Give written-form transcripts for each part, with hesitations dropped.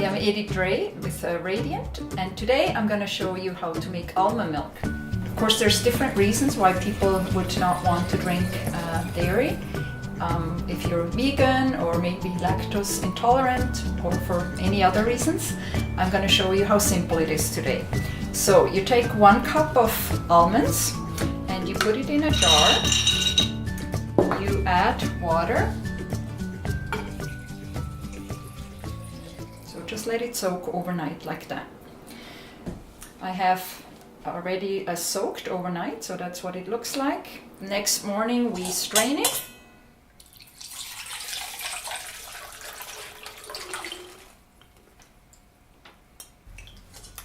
I'm Edith Ray with Raediant, and today I'm going to show you how to make almond milk. Of course, there's different reasons why people would not want to drink dairy. If you're vegan or maybe lactose intolerant or for any other reasons, I'm going to show you how simple it is today. So you take 1 cup of almonds and you put it in a jar. You add water. So just let it soak overnight like that. I have already soaked overnight, so that's what it looks like. Next morning we strain it.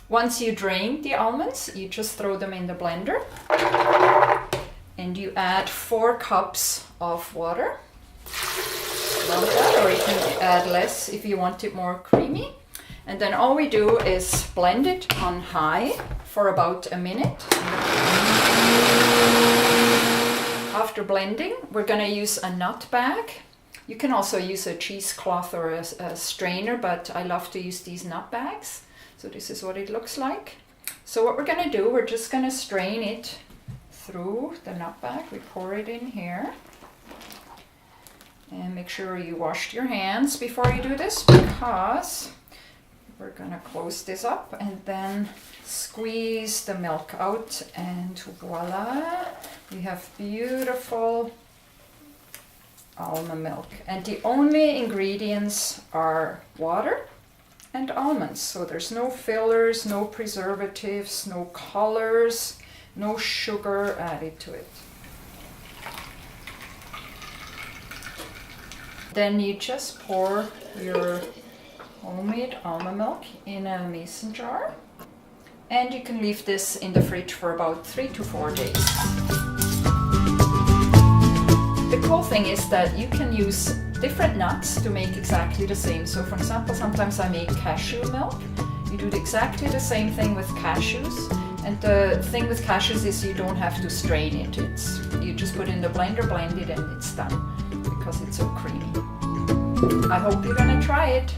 Once you drain the almonds, you just throw them in the blender and you add 4 cups of water. Like that, or you can add less if you want it more creamy. And then all we do is blend it on high for about a minute. After blending, we're going to use a nut bag. You can also use a cheesecloth or a strainer, but I love to use these nut bags. So this is what it looks like. So what we're going to do, we're just going to strain it through the nut bag. We pour it in here. And make sure you washed your hands before you do this, because we're going to close this up and then squeeze the milk out, and voila, we have beautiful almond milk. And the only ingredients are water and almonds. So there's no fillers, no preservatives, no colors, no sugar added to it. Then you just pour your homemade almond milk in a mason jar, and you can leave this in the fridge for about 3 to 4 days. The cool thing is that you can use different nuts to make exactly the same. So for example, sometimes I make cashew milk. You do exactly the same thing with cashews. And the thing with cashews is you don't have to strain it. You just put it in the blender, blend it, and it's done, because it's so creamy. I hope you're gonna try it.